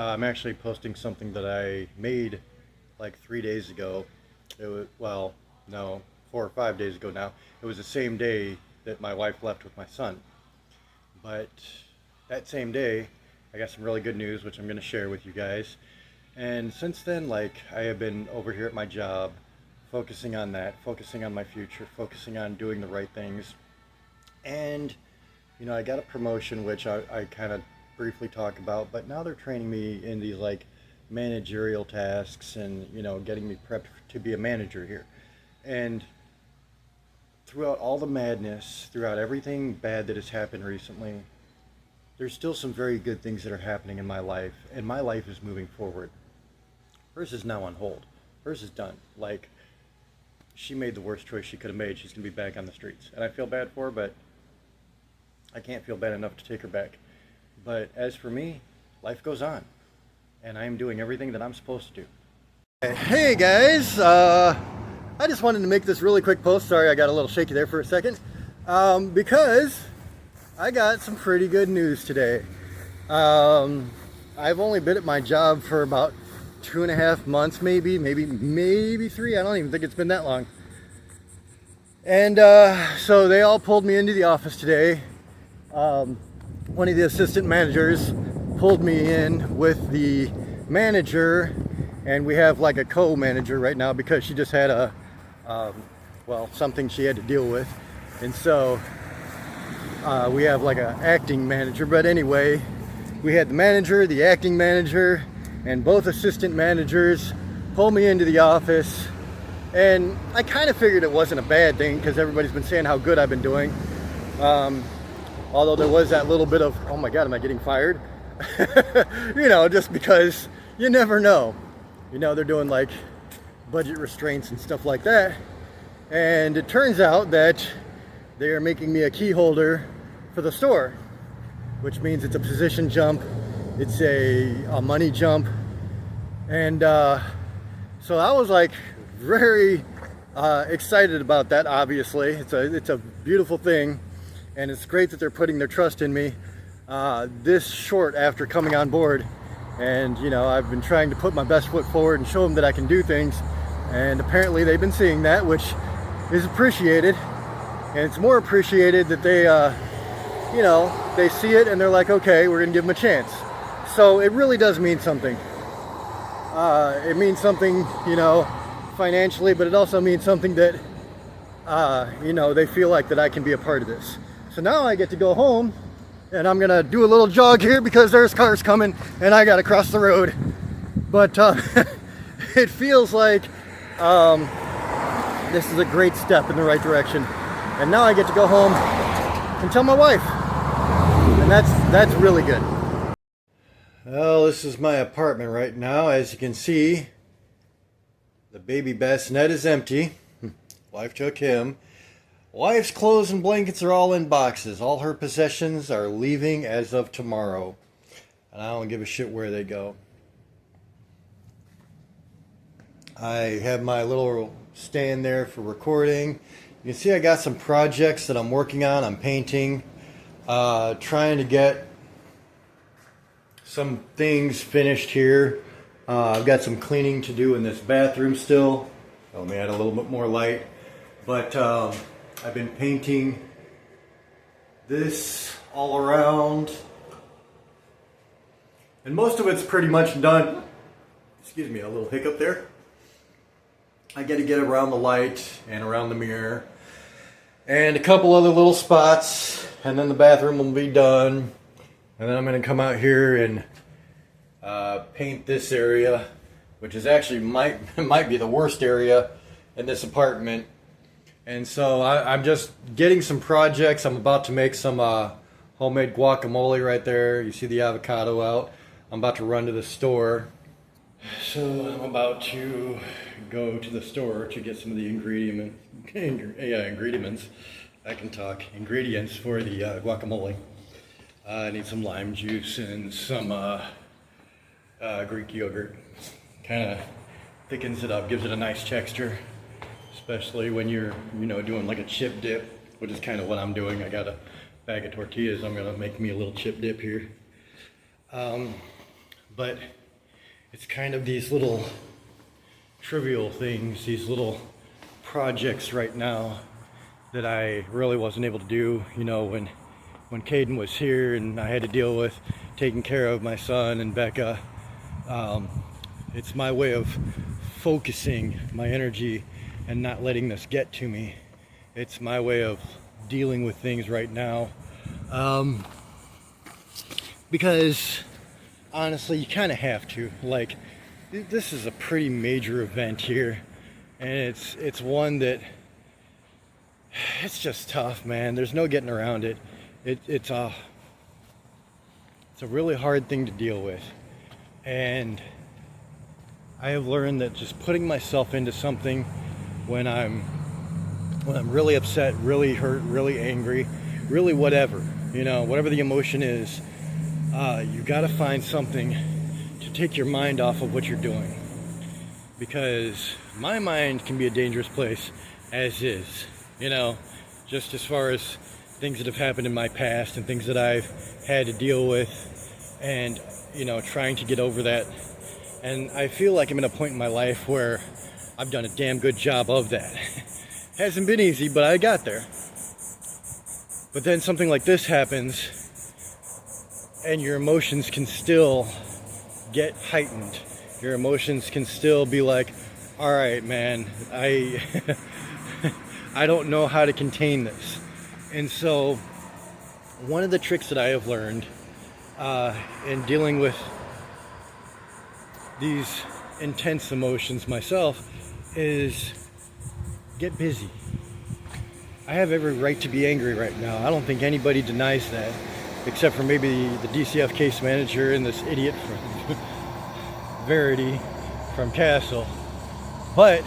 I'm actually posting something that I made like 3 days ago. It was, well, no, 4 or 5 days ago now. It was the same day that my wife left with my son. But that same day, I got some really good news, which I'm going to share with you guys. And since then, like, I have been over here at my job, focusing on that, focusing on my future, focusing on doing the right things. And, I got a promotion, which I kind of briefly talk about, but now they're training me in these like managerial tasks and, getting me prepped to be a manager here. And throughout all the madness, throughout everything bad that has happened recently, there's still some very good things that are happening in my life, and my life is moving forward. Hers is now on hold. Hers is done. Like, she made the worst choice she could have made. She's going to be back on the streets. And I feel bad for her, but I can't feel bad enough to take her back. But as for me, life goes on. And I am doing everything that I'm supposed to do. Hey guys, I just wanted to make this really quick post. Sorry, I got a little shaky there for a second. Because I got some pretty good news today. I've only been at my job for about 2.5 months, maybe 3. I don't even think it's been that long. And so they all pulled me into the office today. One of the assistant managers pulled me in with the manager, and we have like a co-manager right now because she just had something she had to deal with. And so we have like an acting manager. But anyway, we had the manager, the acting manager, and both assistant managers pulled me into the office. And I kind of figured it wasn't a bad thing because everybody's been saying how good I've been doing. Although there was that little bit of, oh my God, am I getting fired? Just because you never know. They're doing like budget restraints and stuff like that. And it turns out that they are making me a key holder for the store, which means it's a position jump. It's a money jump. And so I was like very excited about that, obviously. It's a beautiful thing. And it's great that they're putting their trust in me this short after coming on board. And, I've been trying to put my best foot forward and show them that I can do things. And apparently they've been seeing that, which is appreciated. And it's more appreciated that they see it and they're like, okay, we're going to give them a chance. So it really does mean something. It means something, financially, but it also means something that, they feel like that I can be a part of this. So now I get to go home, and I'm gonna do a little jog here because there's cars coming and I gotta cross the road. But it feels like this is a great step in the right direction. And now I get to go home and tell my wife. And that's really good. Well, this is my apartment right now. As you can see, the baby bassinet is empty. Wife took him. Wife's clothes and blankets are all in boxes. All her possessions are leaving as of tomorrow. And I don't give a shit where they go. I have my little stand there for recording. You can see I got some projects that I'm working on. I'm painting. Trying to get some things finished here. I've got some cleaning to do in this bathroom still. Let me add a little bit more light. But I've been painting this all around, and most of it's pretty much done. Excuse me, a little hiccup there. I got to get around the light and around the mirror and a couple other little spots, and then the bathroom will be done. And then I'm going to come out here and paint this area, which is actually might be the worst area in this apartment. And so I'm just getting some projects. I'm about to make some homemade guacamole right there. You see the avocado out. I'm about to run to the store. So I'm about to go to the store to get some of the ingredients. I can talk. Ingredients for the guacamole. I need some lime juice and some Greek yogurt. Kind of thickens it up, gives it a nice texture. Especially when you're, doing like a chip dip, which is kind of what I'm doing. I got a bag of tortillas. I'm gonna make me a little chip dip here. But it's kind of these little trivial things, these little projects right now that I really wasn't able to do, when Caden was here and I had to deal with taking care of my son and Becca. It's my way of focusing my energy and not letting this get to me. It's my way of dealing with things right now. Because honestly, you kind of have to. Like, this is a pretty major event here, and it's one that it's just tough, man. There's no getting around it. It's a really hard thing to deal with, and I have learned that just putting myself into something when I'm really upset, really hurt, really angry, really whatever, whatever the emotion is, you got to find something to take your mind off of what you're doing, because my mind can be a dangerous place as is, just as far as things that have happened in my past and things that I've had to deal with, and trying to get over that. And I feel like I'm in a point in my life where I've done a damn good job of that. Hasn't been easy, but I got there. But then something like this happens, and your emotions can still get heightened. Your emotions can still be like, all right, man, I don't know how to contain this. And so one of the tricks that I have learned in dealing with these intense emotions myself is get busy. I have every right to be angry right now. I don't think anybody denies that, except for maybe the DCF case manager and this idiot from Verity from Castle. But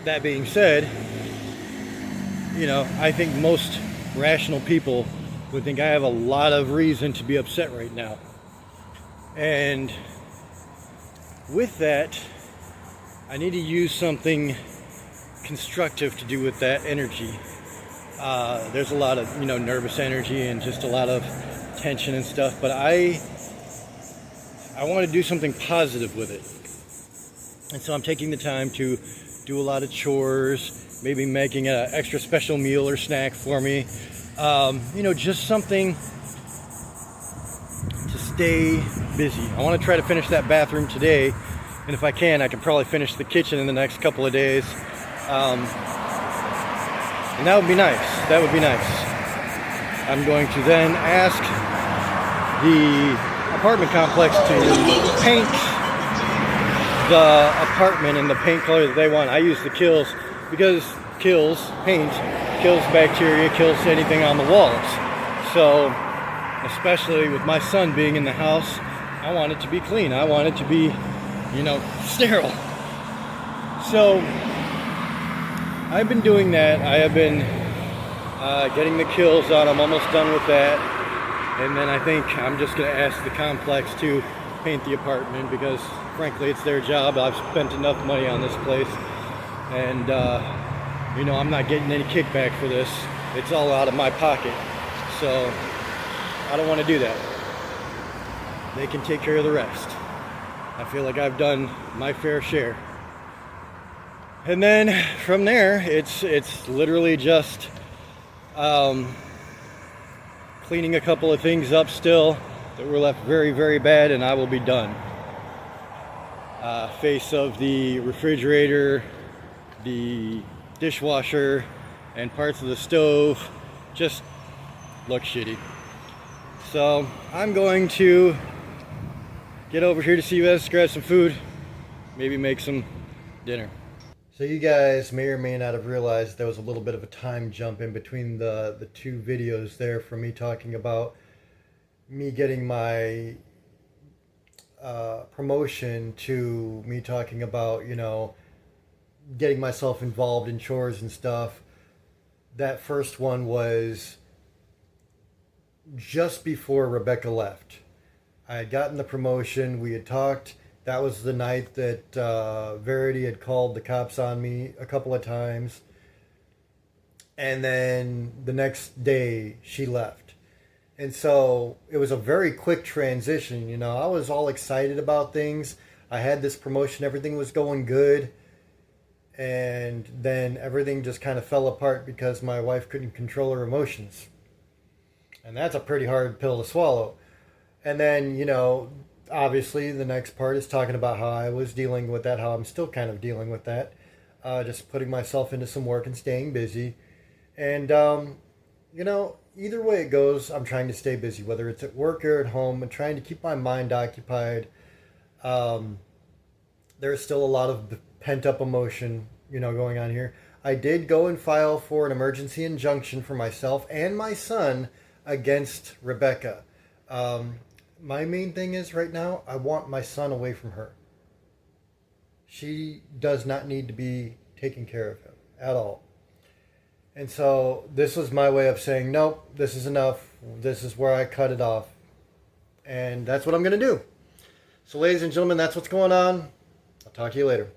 that being said, I think most rational people would think I have a lot of reason to be upset right now. And with that, I need to use something constructive to do with that energy. There's a lot of, nervous energy and just a lot of tension and stuff, but I want to do something positive with it. And so I'm taking the time to do a lot of chores, maybe making an extra special meal or snack for me. Just something to stay busy. I want to try to finish that bathroom today, and if I can probably finish the kitchen in the next couple of days. And that would be nice. That would be nice. I'm going to then ask the apartment complex to paint the apartment in the paint color that they want. I use the Kills because paint kills bacteria, kills anything on the walls. So, especially with my son being in the house, I want it to be clean. I want it to be, sterile. So, I've been doing that. I have been getting the Kills on. I'm almost done with that. And then I think I'm just going to ask the complex to paint the apartment because, frankly, it's their job. I've spent enough money on this place. And, I'm not getting any kickback for this. It's all out of my pocket. So, I don't want to do that. They can take care of the rest. I feel like I've done my fair share. And then from there, it's literally just cleaning a couple of things up still that were left very, very bad, and I will be done. Face of the refrigerator, the dishwasher, and parts of the stove just look shitty. So I'm going to get over here to see you guys, grab some food, maybe make some dinner. So you guys may or may not have realized there was a little bit of a time jump in between the two videos there for me talking about me getting my promotion to me talking about, getting myself involved in chores and stuff. That first one was just before Rebecca left. I had gotten the promotion, we had talked. That was the night that Verity had called the cops on me a couple of times. And then the next day she left. And so it was a very quick transition. I was all excited about things. I had this promotion, everything was going good. And then everything just kind of fell apart because my wife couldn't control her emotions. And that's a pretty hard pill to swallow. And then, obviously the next part is talking about how I was dealing with that, how I'm still kind of dealing with that. Just putting myself into some work and staying busy. And, either way it goes, I'm trying to stay busy, whether it's at work or at home, and trying to keep my mind occupied. Um, there's still a lot of pent up emotion, going on here. I did go and file for an emergency injunction for myself and my son against Rebecca. Um, my main thing is right now, I want my son away from her. She does not need to be taking care of him at all. And so this was my way of saying, nope, this is enough. This is where I cut it off. And that's what I'm going to do. So, ladies and gentlemen, that's what's going on. I'll talk to you later.